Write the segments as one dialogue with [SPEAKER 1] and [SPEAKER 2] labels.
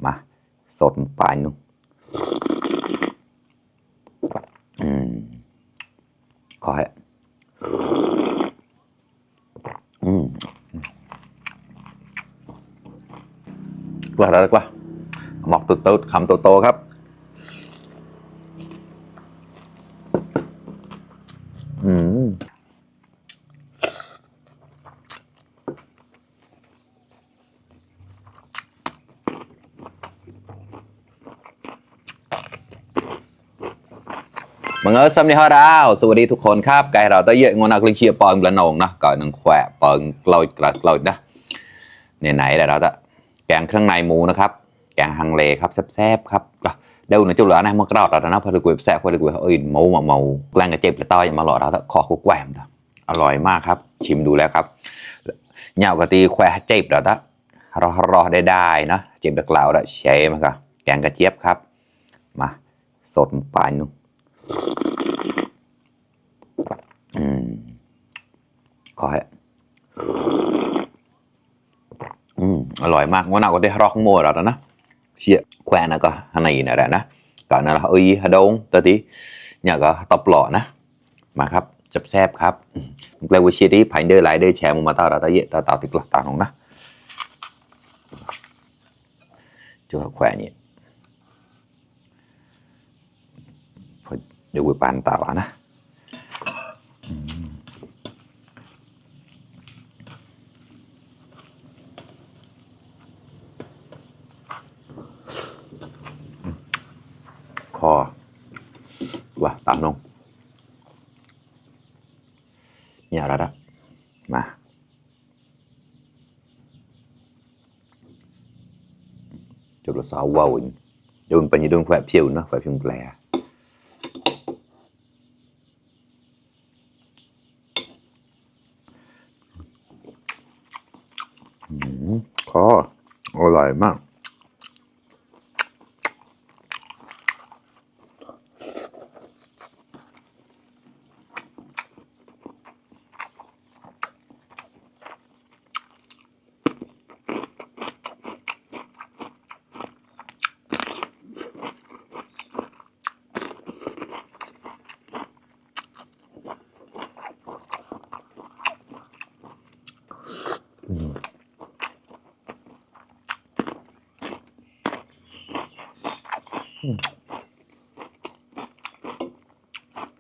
[SPEAKER 1] มาสดปลายนุ่มขอให้กว่าแล้วกว่าหมอกตุ๊ดๆคำโตๆครับมังเอิญสำเนียงดาวสวัสดีทุกคนครับไก่เราตะเยอะงนักลิเชียปอนกระนงนะก่อนหนึ่งแขวะปอนกลอยกระกลอยนะเนี่ยไหนแต่เราจะแกงเครื่องในหมูนะครับแกงฮังเลครับแซ่บๆครับเดี๋ยวหนูจุดแล้วนะมันกระดเรานะพอดีกุยแซ่บพอดีกุยเขาหมูเมาแกงกระเจี๊ยบกระต้อยมาหล่อเราขอคุกแหวมอร่อยมากครับชิมดูแล้วครับเหนี่ยวกะตีแควะเจี๊ยบเรารอได้นะเจี๊ยบเด็กเหล่าได้เชฟมั้งครับแกงกระเจี๊ยบครับมาสดปลายนุ่มขอให้อร่อยมากวันnào có thể róc mua rồi đóนะเชี่ยแขวนนะก็ฮันนี่นะแหละนะก่อนนั้นเราฮะดงตัวที่เนี่ยก็ตบหล่อนะมาครับจับแซบครับเรียกว่าเชี่ยที่ผ่านเดินไหลเดินแชร์มาตาเราตาเยอะตาติดหลักตาหนงนะจูแขวนนี่เดี๋ยวไปปั่นตานะคอว่าตามลงเนี่ยแล้วนะมาจุดละสาวว้าวโดนไปยี่โดนแฝงผิวนะแฝงผิวแปลคออร่อยมาก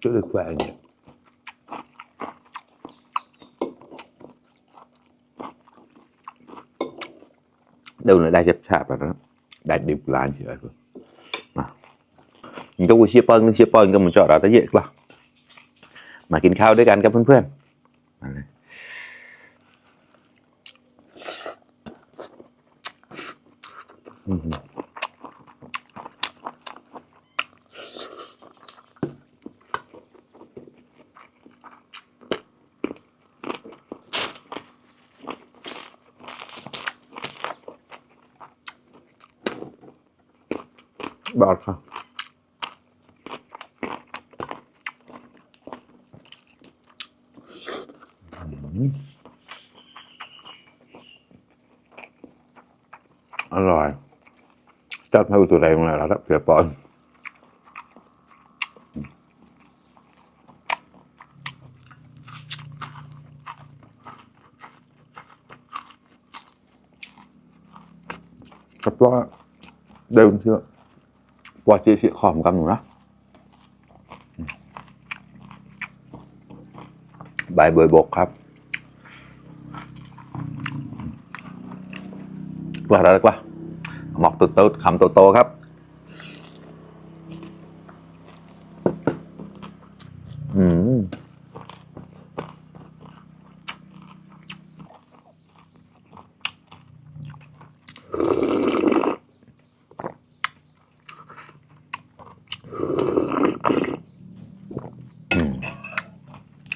[SPEAKER 1] ช่วยแขวนเนี่ยเดี๋ยวได้ฉาบแล้วนะได้ดิบล้านเฉยๆมาmình tôi chia pơnก็มันจอดเราได้เยอะกว่ามากินข้าวด้วยกันกับเพื่อนๆบอสครับอร่อยจัดให้ตัวใดมาแล้วครับเสือปอนครับว่าเดิมเชื่อว่าจีขอมกันหนูนะใบเบยบกครับกว่าแล้วกว่าหมอกตุ๊ดๆคำโตๆครับ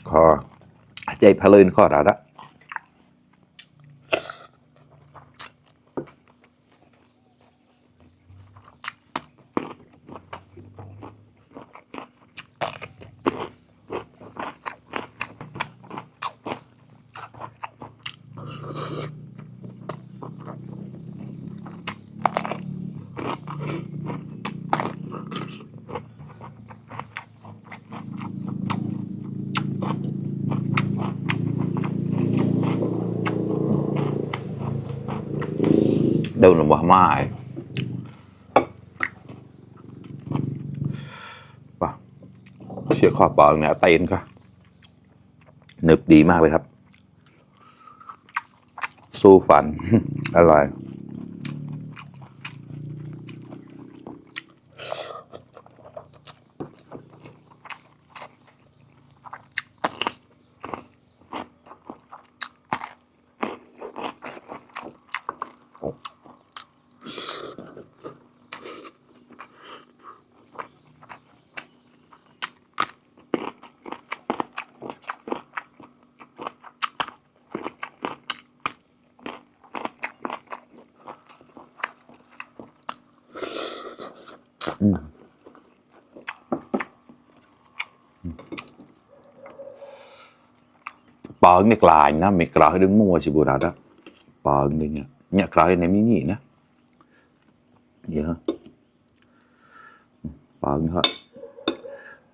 [SPEAKER 1] คอใจพะเลินข้อดาดะ đâu là một mai vàเชี่ยขอบปองเนี่ยเต้นก็หนึบดีมากเลยครับสู้ฟัน อร่อยBờ này lại nó mày cởi đứng mua chỉ bữa đó bờ này nhá nhá cởi này mới nhỉ nè vậy hả bờ thôi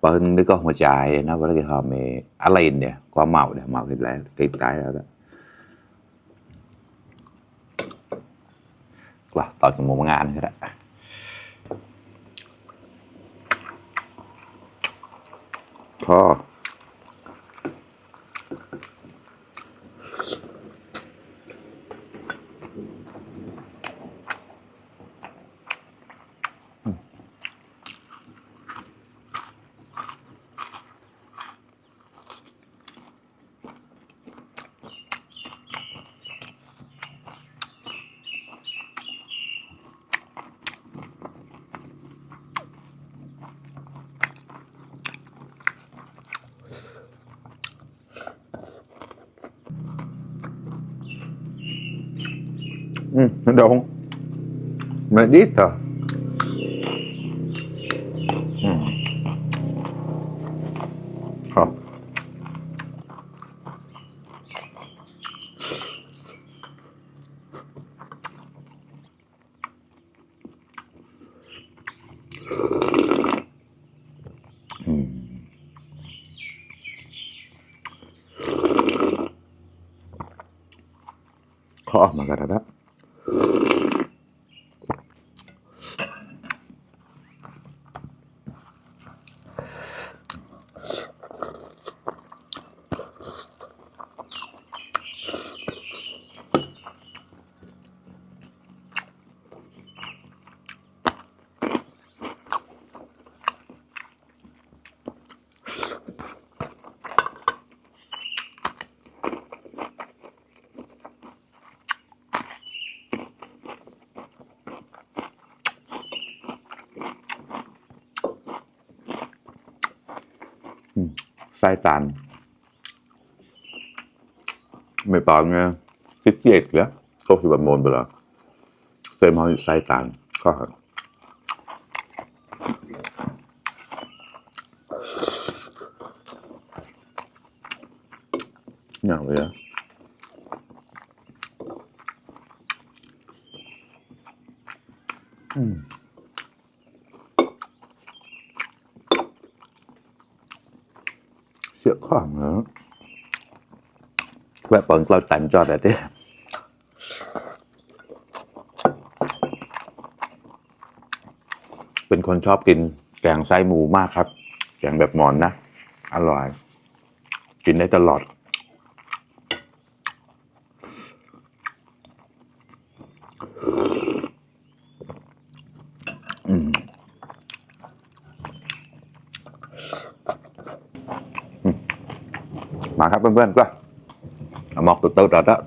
[SPEAKER 1] bờ đây có hoa trái nó với cái hòm mày á lên nè qua màu cái lá cái đó đó là tao chỉ một ngàn cái đó khó đúng mẹ đít à không khó mà cái đó sai tàn mày bảo nghe cái chết kìa có khi bạn mồn rồi xem hỏi sai tàn có hả nào vậy áเสียข้างนะแวะเปิดเราแต่งจอดได้ดิเป็นคนชอบกินแกงไส้หมูมากครับแกงแบบหมอนนะอร่อยกินได้ตลอดมาครับเพื่อนๆก็หมอกตัวๆแล้ว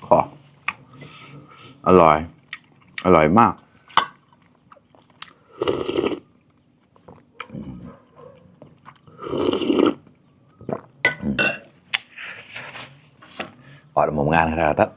[SPEAKER 1] ขออร่อยอร่อยมากออกมาหมดงานขนาดนั้น